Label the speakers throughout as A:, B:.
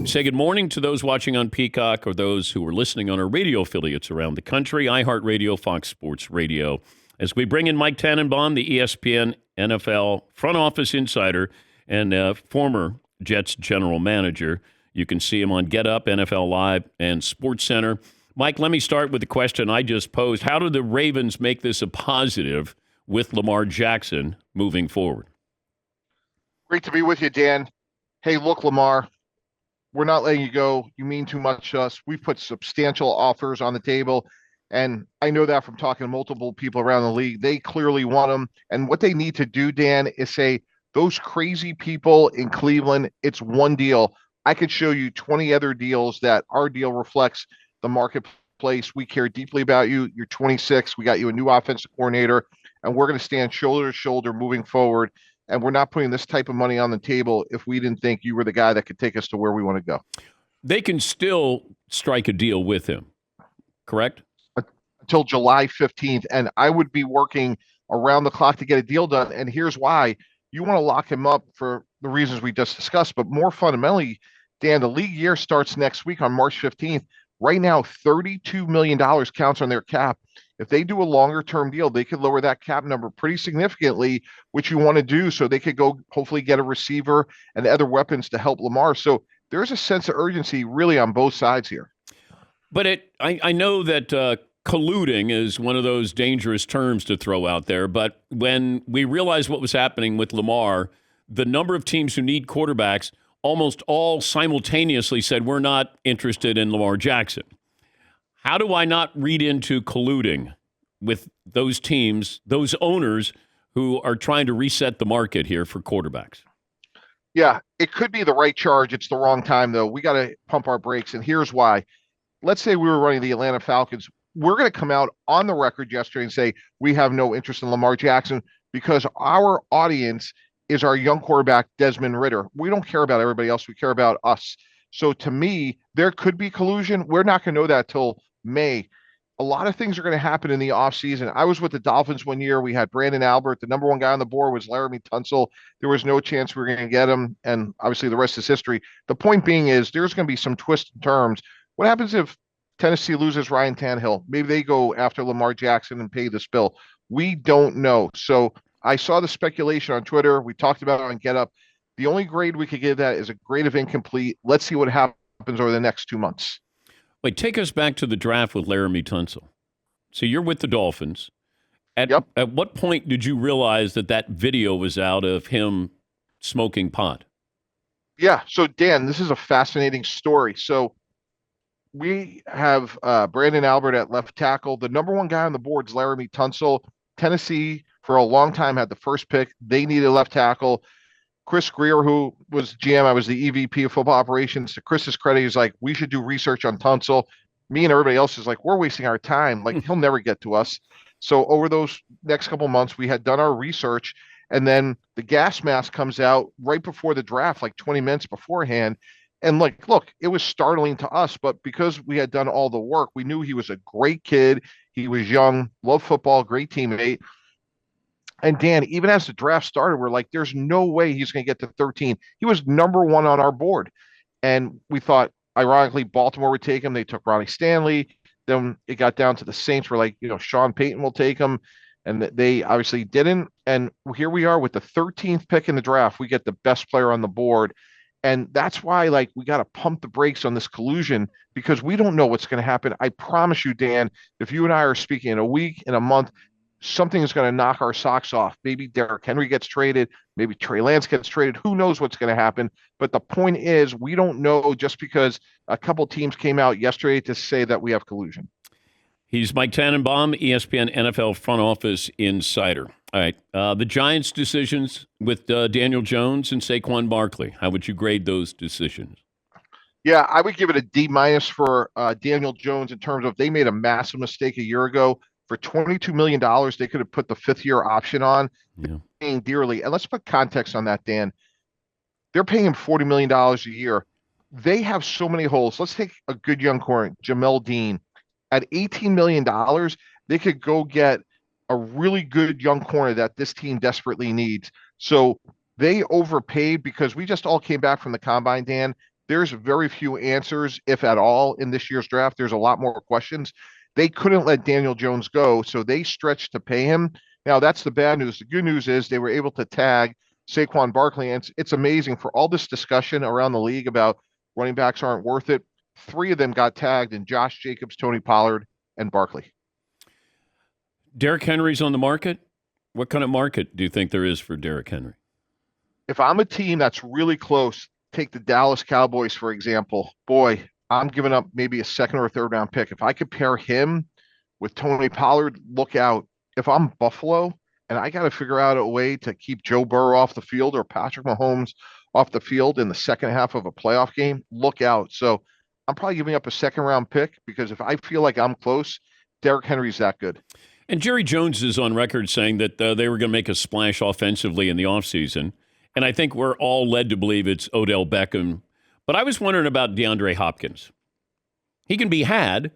A: Say good morning to those watching on Peacock or those who are listening on our radio affiliates around the country, iHeartRadio, Fox Sports Radio. As we bring in Mike Tannenbaum, the ESPN NFL front office insider and former Jets general manager. You can see him on Get Up, NFL Live, and Sports Center. Mike, let me start with the question I just posed. How do the Ravens make this a positive with Lamar Jackson moving forward?
B: Great to be with you, Dan. Hey, look, Lamar, we're not letting you go. You mean too much to us. We've put substantial offers on the table, and I know that from talking to multiple people around the league. They clearly want him, and what they need to do, Dan, is say, those crazy people in Cleveland, it's one deal. I could show you 20 other deals that our deal reflects the marketplace. We care deeply about you. You're 26. We got you a new offensive coordinator, and we're going to stand shoulder to shoulder moving forward. And we're not putting this type of money on the table if we didn't think you were the guy that could take us to where we want to go.
A: They can still strike a deal with him, correct?
B: Until July 15th. And I would be working around the clock to get a deal done. And here's why. You want to lock him up for the reasons we just discussed. But more fundamentally, Dan, the league year starts next week on March 15th. Right now, $32 million counts on their cap. If they do a longer-term deal, they could lower that cap number pretty significantly, which you want to do so they could go hopefully get a receiver and other weapons to help Lamar. So there's a sense of urgency really on both sides here.
A: But I know that colluding is one of those dangerous terms to throw out there. But when we realized what was happening with Lamar, the number of teams who need quarterbacks almost all simultaneously said, we're not interested in Lamar Jackson. How do I not read into colluding with those teams, those owners who are trying to reset the market here for quarterbacks?
B: Yeah, it could be the right charge. It's the wrong time, though. We got to pump our brakes, and here's why. Let's say we were running the Atlanta Falcons. We're going to come out on the record yesterday and say we have no interest in Lamar Jackson because our audience is our young quarterback, Desmond Ridder. We don't care about everybody else. We care about us. So to me, there could be collusion. We're not going to know that till May. A lot of things are going to happen in the offseason. I was with the Dolphins one year. We had Brandon Albert. The number one guy on the board was Laramie Tunsil. There was no chance we were going to get him. And obviously the rest is history. The point being is there's going to be some twists and turns. What happens if Tennessee loses Ryan Tannehill? Maybe they go after Lamar Jackson and pay this bill. We don't know. So I saw the speculation on Twitter. We talked about it on Get Up. The only grade we could give that is a grade of incomplete. Let's see what happens over the next 2 months.
A: Wait, take us back to the draft with Laramie Tunsil. So you're with the Dolphins. At what point did you realize that video was out of him smoking pot?
B: Yeah. So, Dan, this is a fascinating story. So we have Brandon Albert at left tackle. The number one guy on the board is Laramie Tunsil. Tennessee, for a long time, had the first pick. They needed a left tackle. Chris Greer, who was GM, I was the EVP of football operations. To Chris's credit, he's like, we should do research on Tunsil. Me and everybody else is like, we're wasting our time. Like, he'll never get to us. So over those next couple months, we had done our research, and then the gas mask comes out right before the draft, like 20 minutes beforehand. And like, look, it was startling to us, but because we had done all the work, we knew he was a great kid. He was young, loved football, great teammate. And Dan, even as the draft started, we're like, there's no way he's going to get to 13. He was number one on our board. And we thought, ironically, Baltimore would take him. They took Ronnie Stanley. Then it got down to the Saints. We're like, Sean Payton will take him. And they obviously didn't. And here we are with the 13th pick in the draft. We get the best player on the board. And that's why, like, we got to pump the brakes on this collusion because we don't know what's going to happen. I promise you, Dan, if you and I are speaking in a week, in a month, something is going to knock our socks off. Maybe Derrick Henry gets traded. Maybe Trey Lance gets traded. Who knows what's going to happen? But the point is, we don't know just because a couple teams came out yesterday to say that we have collusion.
A: He's Mike Tannenbaum, ESPN NFL front office insider. All right. The Giants' decisions with Daniel Jones and Saquon Barkley. How would you grade those decisions?
B: Yeah, I would give it a D- for Daniel Jones in terms of they made a massive mistake a year ago. For $22 million, they could have put the fifth-year option on, paying dearly. And let's put context on that, Dan. They're paying him $40 million a year. They have so many holes. Let's take a good young corner, Jamel Dean. At $18 million, they could go get a really good young corner that this team desperately needs. So they overpaid because we just all came back from the combine, Dan, there's very few answers, if at all, in this year's draft. There's a lot more questions. They couldn't let Daniel Jones go, so they stretched to pay him. Now, that's the bad news. The good news is they were able to tag Saquon Barkley, and it's amazing for all this discussion around the league about running backs aren't worth it. Three of them got tagged, and Josh Jacobs, Tony Pollard, and Barkley.
A: Derrick Henry's on the market. What kind of market do you think there is for Derrick Henry?
B: If I'm a team that's really close, take the Dallas Cowboys, for example. Boy, I'm giving up maybe a second or third round pick. If I could pair him with Tony Pollard, look out. If I'm Buffalo and I got to figure out a way to keep Joe Burrow off the field or Patrick Mahomes off the field in the second half of a playoff game, look out. So I'm probably giving up a second round pick because if I feel like I'm close, Derrick Henry's that good.
A: And Jerry Jones is on record saying that they were going to make a splash offensively in the offseason. And I think we're all led to believe it's Odell Beckham. But I was wondering about DeAndre Hopkins. He can be had.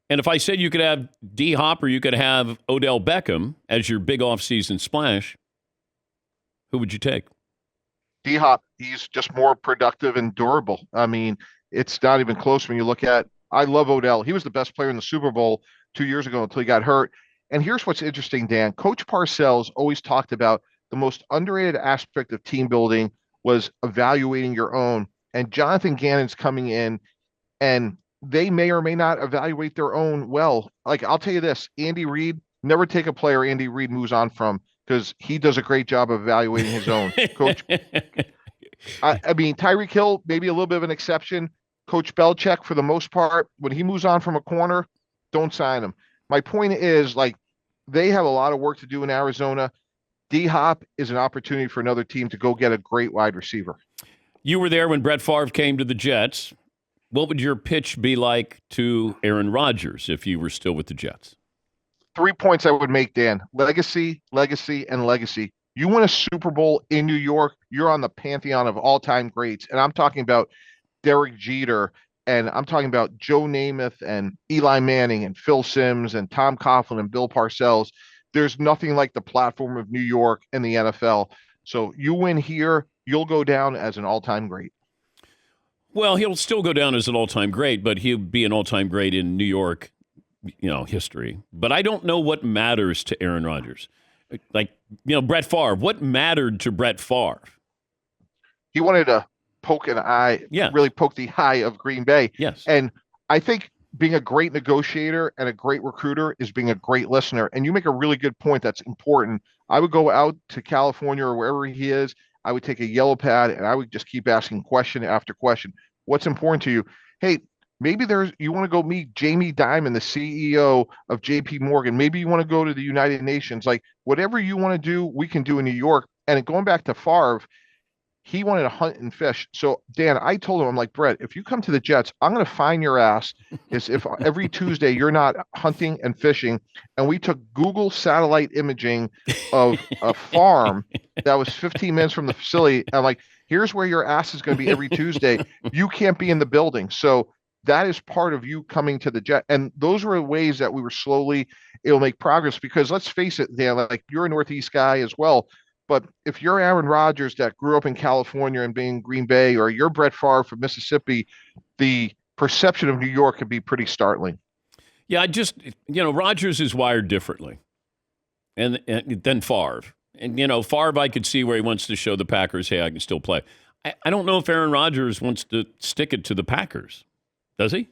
A: And if I said you could have D-Hop or you could have Odell Beckham as your big offseason splash, who would you take?
B: D-Hop, he's just more productive and durable. I mean, it's not even close when you look at – I love Odell. He was the best player in the Super Bowl 2 years ago until he got hurt. And here's what's interesting, Dan. Coach Parcells always talked about the most underrated aspect of team building was evaluating your own. And Jonathan Gannon's coming in, and they may or may not evaluate their own well. Like, I'll tell you this, Andy Reid, never take a player Andy Reid moves on from because he does a great job of evaluating his own. Coach, I mean, Tyreek Hill, maybe a little bit of an exception. Coach Belichick, for the most part, when he moves on from a corner, don't sign him. My point is, like, they have a lot of work to do in Arizona. D-Hop is an opportunity for another team to go get a great wide receiver.
A: You were there when Brett Favre came to the Jets. What would your pitch be like to Aaron Rodgers if you were still with the Jets?
B: 3 points I would make, Dan. Legacy, legacy, and legacy. You win a Super Bowl in New York, you're on the pantheon of all-time greats. And I'm talking about Derek Jeter, and I'm talking about Joe Namath and Eli Manning and Phil Simms and Tom Coughlin and Bill Parcells. There's nothing like the platform of New York and the NFL. So you win here, you'll go down as an all-time great.
A: Well, he'll still go down as an all-time great, but he'll be an all-time great in New York, history. But I don't know what matters to Aaron Rodgers. Like, Brett Favre. What mattered to Brett Favre?
B: He wanted to poke an eye, really poke the eye of Green Bay.
A: Yes.
B: And I think being a great negotiator and a great recruiter is being a great listener. And you make a really good point that's important. I would go out to California or wherever he is. I would take a yellow pad and I would just keep asking question after question. What's important to you? Hey, maybe you want to go meet Jamie Dimon, the CEO of JP Morgan. Maybe you want to go to the United Nations. Like, whatever you want to do, we can do in New York. And going back to Favre, he wanted to hunt and fish. So, Dan, I told him, I'm like, Brett, if you come to the Jets, I'm going to find your ass is if every Tuesday you're not hunting and fishing. And we took Google satellite imaging of a farm that was 15 minutes from the facility. I'm like, here's where your ass is going to be every Tuesday. You can't be in the building. So that is part of you coming to the Jet. And those were ways that we were slowly able to make progress because let's face it, Dan, like you're a Northeast guy as well. But if you're Aaron Rodgers that grew up in California and being Green Bay, or you're Brett Favre from Mississippi, the perception of New York could be pretty startling.
A: Yeah, Rodgers is wired differently and than Favre. And, Favre, I could see where he wants to show the Packers, hey, I can still play. I don't know if Aaron Rodgers wants to stick it to the Packers. Does he?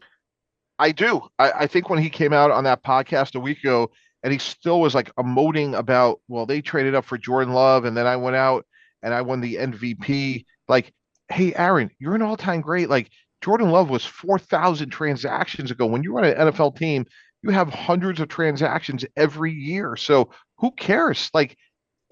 B: I do. I think when he came out on that podcast a week ago, and he still was like emoting about, well, they traded up for Jordan Love, and then I went out and I won the MVP. Like, hey, Aaron, you're an all-time great. Like, Jordan Love was 4,000 transactions ago. When you run an NFL team, you have hundreds of transactions every year. So who cares? Like,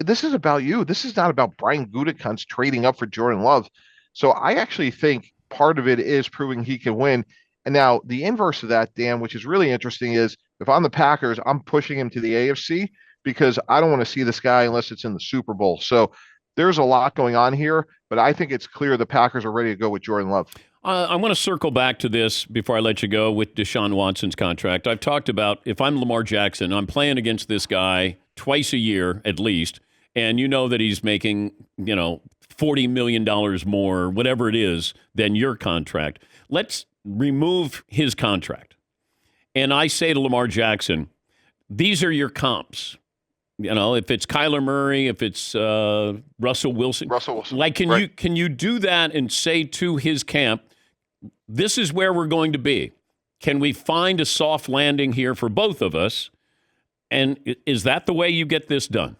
B: this is about you. This is not about Brian Gutekunst trading up for Jordan Love. So I actually think part of it is proving he can win. And now the inverse of that, Dan, which is really interesting, is if I'm the Packers, I'm pushing him to the AFC because I don't want to see this guy unless it's in the Super Bowl. So there's a lot going on here, but I think it's clear the Packers are ready to go with Jordan Love.
A: I want to circle back to this before I let you go with Deshaun Watson's contract. I've talked about if I'm Lamar Jackson, I'm playing against this guy twice a year at least, and you know that he's making, $40 million more, whatever it is, than your contract. Let's remove his contract. And I say to Lamar Jackson, these are your comps. You know, if it's Kyler Murray, if it's Russell Wilson. Like, can you do that and say to his camp, this is where we're going to be? Can we find a soft landing here for both of us? And is that the way you get this done?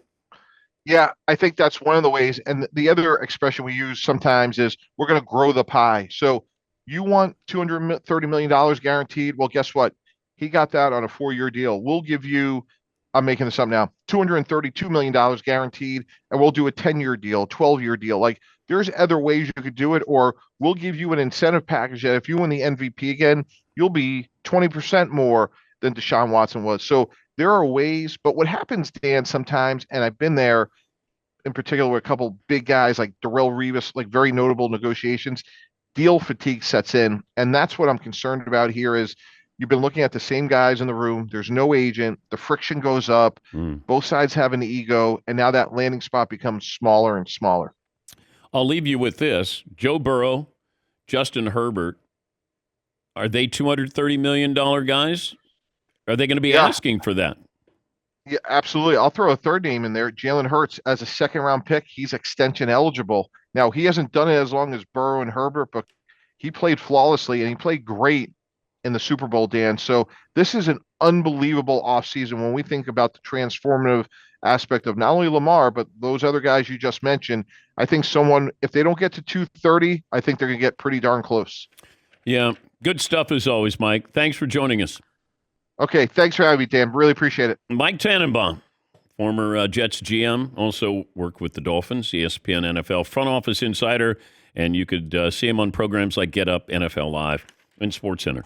B: Yeah, I think that's one of the ways. And the other expression we use sometimes is we're going to grow the pie. So you want $230 million guaranteed. Well, guess what? He got that on a 4-year deal. We'll give you, I'm making this up now, $232 million guaranteed, and we'll do a 10-year deal, 12-year deal. Like, there's other ways you could do it, or we'll give you an incentive package that if you win the MVP again, you'll be 20% more than Deshaun Watson was. So there are ways, but what happens, Dan, sometimes, and I've been there in particular with a couple big guys like Darrelle Revis, like very notable negotiations, deal fatigue sets in. And that's what I'm concerned about here is you've been looking at the same guys in the room. There's no agent. The friction goes up. Both sides have an ego. And now that landing spot becomes smaller and smaller.
A: I'll leave you with this. Joe Burrow, Justin Herbert, are they $230 million guys? Are they going to be asking for that?
B: Yeah, absolutely. I'll throw a third name in there. Jalen Hurts as a second-round pick. He's extension eligible. Now, he hasn't done it as long as Burrow and Herbert, but he played flawlessly, and he played great in the Super Bowl, Dan. So this is an unbelievable offseason when we think about the transformative aspect of not only Lamar, but those other guys you just mentioned. I think if they don't get to 230, I think they're going to get pretty darn close.
A: Yeah, good stuff as always, Mike. Thanks for joining us.
B: Okay, thanks for having me, Dan. Really appreciate it.
A: Mike Tannenbaum, former Jets GM, also worked with the Dolphins, ESPN NFL front office insider, and you could see him on programs like Get Up, NFL Live, and SportsCenter.